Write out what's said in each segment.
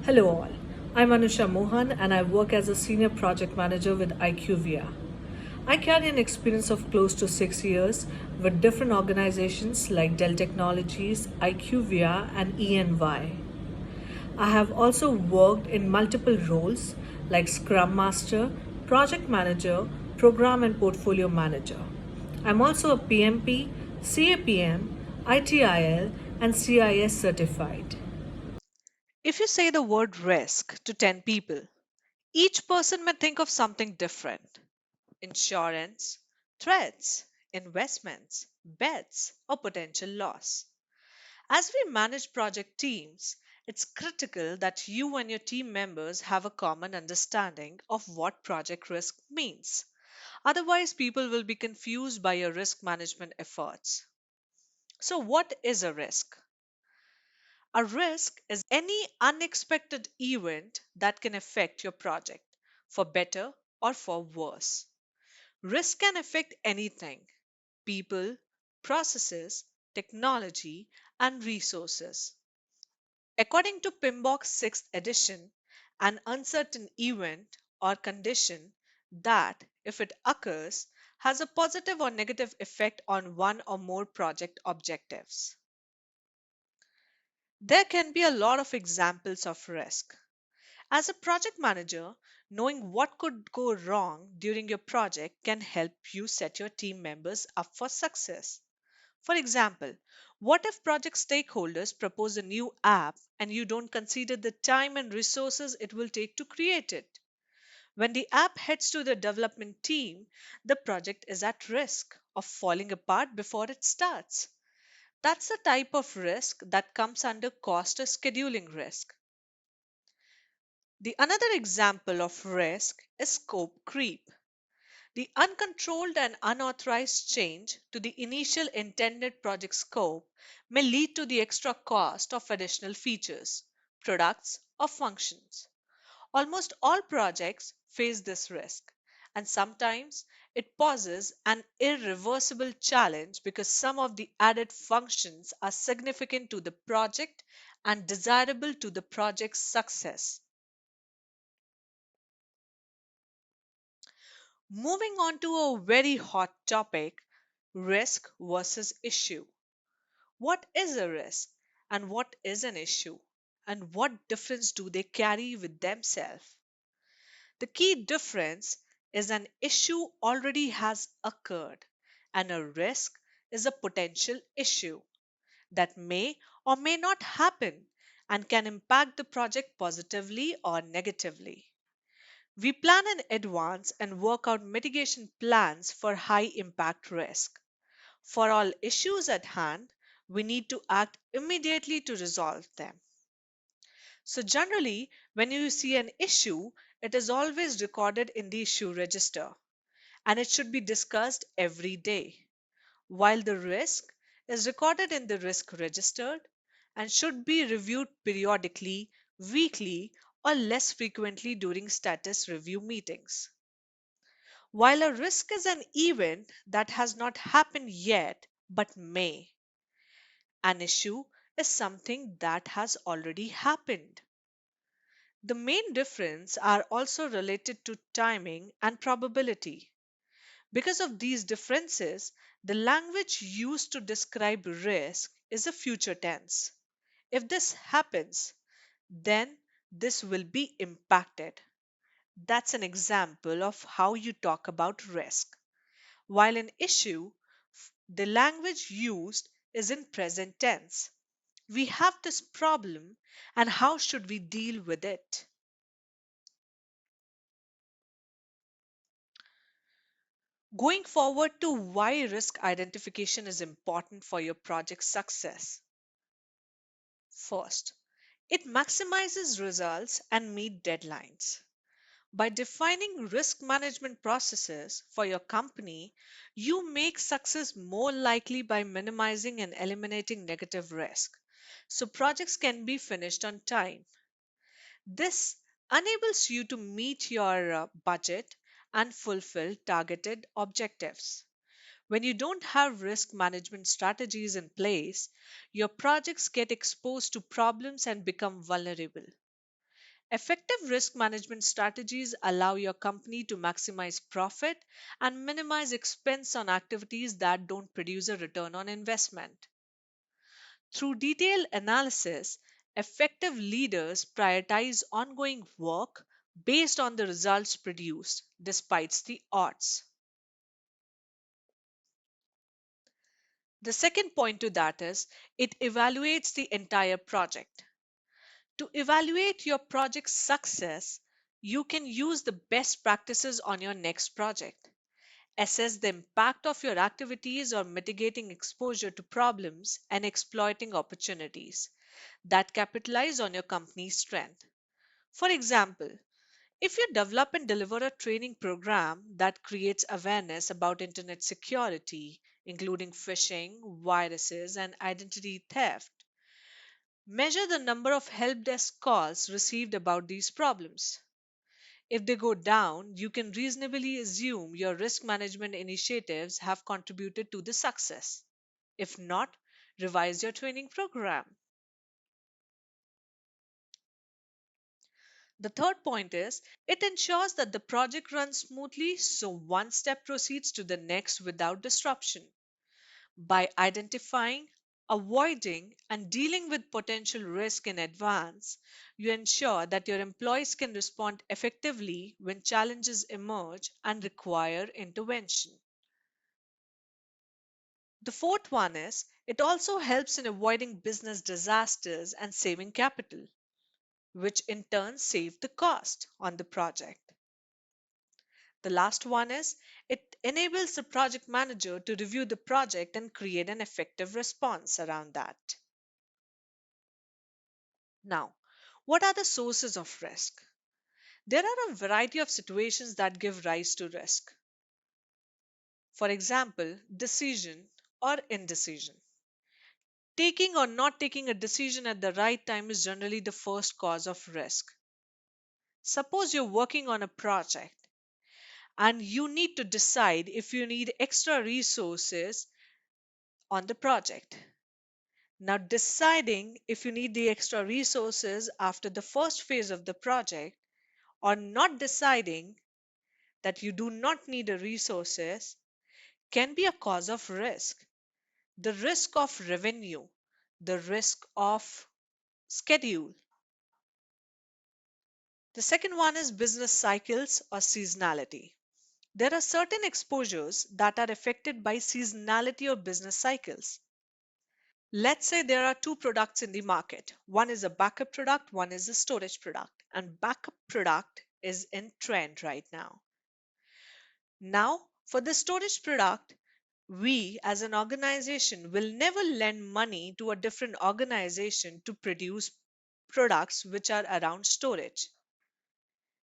Hello all, I'm Anusha Mohan and I work as a Senior Project Manager with IQVIA. I carry an experience of close to 6 years with different organizations like Dell Technologies, IQVIA and ENY. I have also worked in multiple roles like Scrum Master, Project Manager, Program and Portfolio Manager. I'm also a PMP, CAPM, ITIL and CIS certified. If you say the word risk to 10 people, each person may think of something different: insurance, threats, investments, bets, or potential loss. As we manage project teams, it's critical that you and your team members have a common understanding of what project risk means. Otherwise, people will be confused by your risk management efforts. So, what is a risk? A risk is any unexpected event that can affect your project, for better or for worse. Risk can affect anything: people, processes, technology, and resources. According to PMBOK's 6th edition, an uncertain event or condition that, if it occurs, has a positive or negative effect on one or more project objectives. There can be a lot of examples of risk. As a project manager, knowing what could go wrong during your project can help you set your team members up for success. For example, what if project stakeholders propose a new app and you don't consider the time and resources it will take to create it? When the app heads to the development team, the project is at risk of falling apart before it starts. That's the type of risk that comes under cost or scheduling risk. The another example of risk is scope creep. The uncontrolled and unauthorized change to the initial intended project scope may lead to the extra cost of additional features, products, or functions. Almost all projects face this risk, and sometimes it poses an irreversible challenge because some of the added functions are significant to the project and desirable to the project's success. Moving on to a very hot topic: risk versus issue. What is a risk and what is an issue? And what difference do they carry with themselves? The key difference is an issue already has occurred, and a risk is a potential issue that may or may not happen and can impact the project positively or negatively. We plan in advance and work out mitigation plans for high impact risk. For all issues at hand, we need to act immediately to resolve them. So, generally, when you see an issue, it is always recorded in the issue register and it should be discussed every day, while the risk is recorded in the risk registered and should be reviewed periodically, weekly, or less frequently during status review meetings. While a risk is an event that has not happened yet but may, an issue is something that has already happened. The main difference are also related to timing and probability. Because of these differences, the language used to describe risk is a future tense. If this happens, then this will be impacted. That's an example of how you talk about risk. While an issue, the language used is in present tense. We have this problem, and how should we deal with it? Going forward to why risk identification is important for your project success. First, it maximizes results and meet deadlines. By defining risk management processes for your company, you make success more likely by minimizing and eliminating negative risk, so projects can be finished on time. This enables you to meet your budget and fulfill targeted objectives. When you don't have risk management strategies in place, your projects get exposed to problems and become vulnerable. Effective risk management strategies allow your company to maximize profit and minimize expense on activities that don't produce a return on investment. Through detailed analysis, effective leaders prioritize ongoing work based on the results produced despite the odds. The second point to that is it evaluates the entire project. To evaluate your project's success, you can use the best practices on your next project. Assess the impact of your activities or mitigating exposure to problems and exploiting opportunities that capitalize on your company's strength. For example, if you develop and deliver a training program that creates awareness about internet security, including phishing, viruses, and identity theft, measure the number of help desk calls received about these problems. If they go down, you can reasonably assume your risk management initiatives have contributed to the success. If not, revise your training program. The third point is it ensures that the project runs smoothly so one step proceeds to the next without disruption. By identifying, avoiding, and dealing with potential risk in advance, you ensure that your employees can respond effectively when challenges emerge and require intervention. The fourth one is it also helps in avoiding business disasters and saving capital, which in turn save the cost on the project. The last one is it enables the project manager to review the project and create an effective response around that. Now, what are the sources of risk? There are a variety of situations that give rise to risk. For example, decision or indecision. Taking or not taking a decision at the right time is generally the first cause of risk. Suppose you're working on a project and you need to decide if you need extra resources on the project. Now, deciding if you need the extra resources after the first phase of the project or not deciding that you do not need the resources can be a cause of risk. The risk of revenue, the risk of schedule. The second one is business cycles or seasonality. There are certain exposures that are affected by seasonality or business cycles. Let's say there are two products in the market. One is a backup product, one is a storage product, and backup product is in trend right now. Now, for the storage product, we as an organization will never lend money to a different organization to produce products which are around storage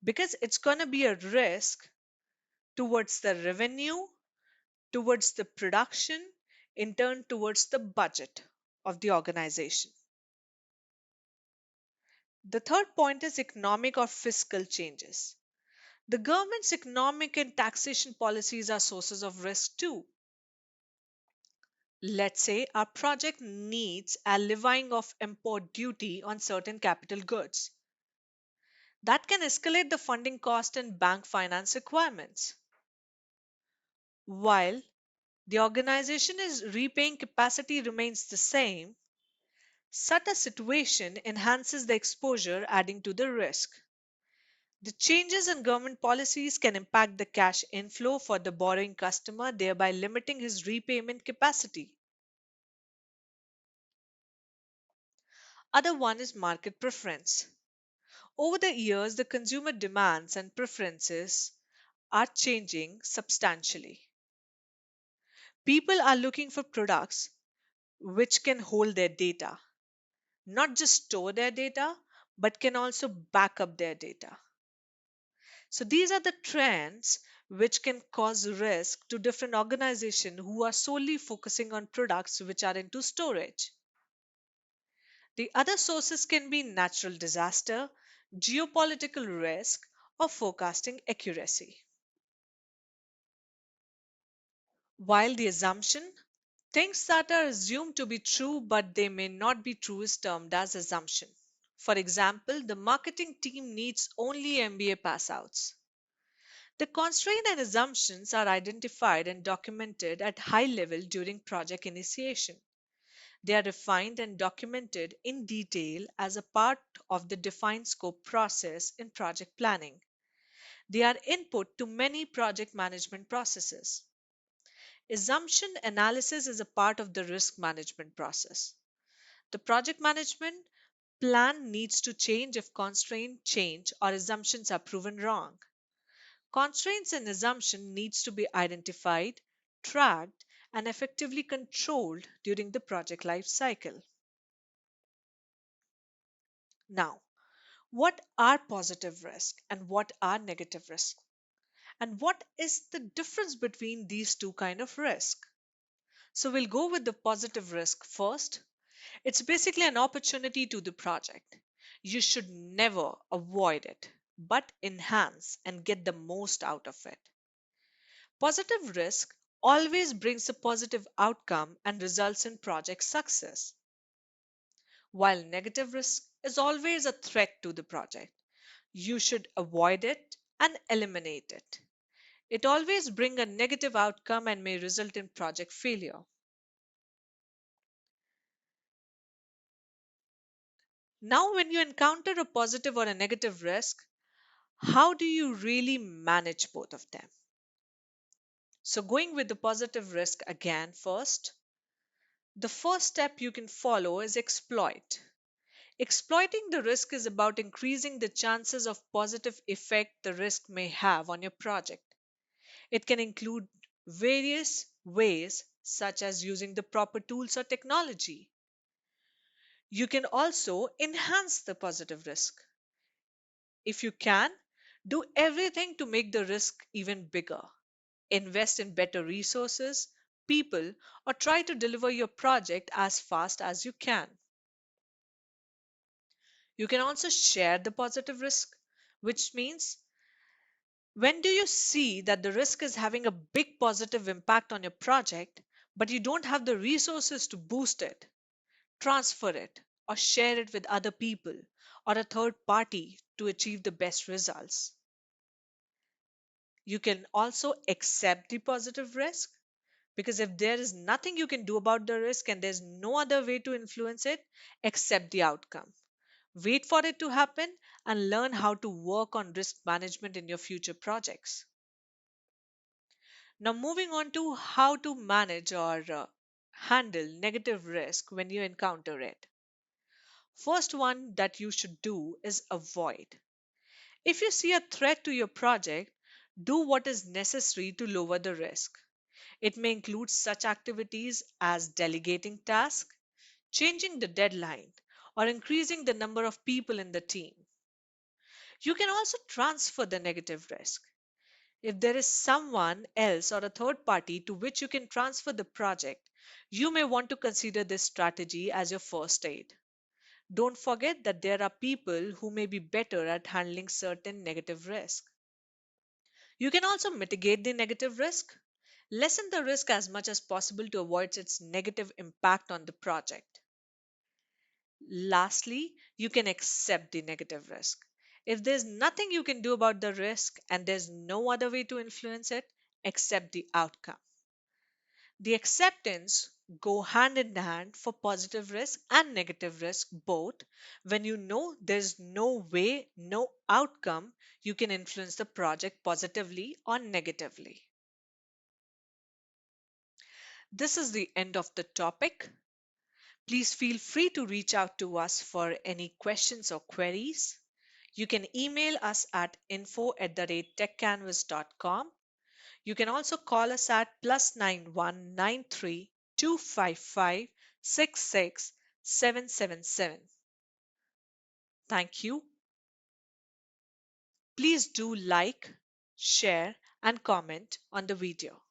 because it's going to be a risk towards the revenue, towards the production, in turn towards the budget of the organization. The third point is economic or fiscal changes. The government's economic and taxation policies are sources of risk too. Let's say our project needs a levying of import duty on certain capital goods. That can escalate the funding cost and bank finance requirements. While the organization is repaying capacity remains the same, such a situation enhances the exposure, adding to the risk. The changes in government policies can impact the cash inflow for the borrowing customer, thereby limiting his repayment capacity. Other one is market preference. Over the years, the consumer demands and preferences are changing substantially. People are looking for products which can hold their data, not just store their data, but can also back up their data. So these are the trends which can cause risk to different organizations who are solely focusing on products which are into storage. The other sources can be natural disaster, geopolitical risk, or forecasting accuracy. While the assumption, things that are assumed to be true but they may not be true is termed as assumption. For example, the marketing team needs only MBA passouts. The constraints and assumptions are identified and documented at high level during project initiation. They are refined and documented in detail as a part of the defined scope process in project planning. They are input to many project management processes. Assumption analysis is a part of the risk management process. The project management plan needs to change if constraints change or assumptions are proven wrong. Constraints and assumption needs to be identified, tracked, and effectively controlled during the project life cycle. Now, what are positive risk and what are negative risk? And what is the difference between these two kind of risk? So we'll go with the positive risk first. It's basically an opportunity to the project. You should never avoid it, but enhance and get the most out of it. Positive risk always brings a positive outcome and results in project success, while negative risk is always a threat to the project. You should avoid it and eliminate it. It always brings a negative outcome and may result in project failure. Now, when you encounter a positive or a negative risk, how do you really manage both of them? So, going with the positive risk again first, the first step you can follow is exploit. Exploiting the risk is about increasing the chances of positive effect the risk may have on your project. It can include various ways, such as using the proper tools or technology. You can also enhance the positive risk. If you can, do everything to make the risk even bigger. Invest in better resources, people, or try to deliver your project as fast as you can. You can also share the positive risk, which means when do you see that the risk is having a big positive impact on your project, but you don't have the resources to boost it, transfer it, or share it with other people or a third party to achieve the best results? You can also accept the positive risk, because if there is nothing you can do about the risk and there's no other way to influence it, accept the outcome. Wait for it to happen and learn how to work on risk management in your future projects. Now, moving on to how to manage or handle negative risk when you encounter it. First one that you should do is avoid. If you see a threat to your project, do what is necessary to lower the risk. It may include such activities as delegating tasks, changing the deadline, or increasing the number of people in the team. You can also transfer the negative risk. If there is someone else or a third party to which you can transfer the project, you may want to consider this strategy as your first aid. Don't forget that there are people who may be better at handling certain negative risk. You can also mitigate the negative risk. Lessen the risk as much as possible to avoid its negative impact on the project. Lastly, you can accept the negative risk. If there's nothing you can do about the risk and there's no other way to influence it, accept the outcome. The acceptance go hand in hand for positive risk and negative risk both. When you know there's no way, no outcome, you can influence the project positively or negatively. This is the end of the topic. Please feel free to reach out to us for any questions or queries. You can email us at info@techcanvass.com. You can also call us at +9193 255 66777. Thank you. Please do like, share, and comment on the video.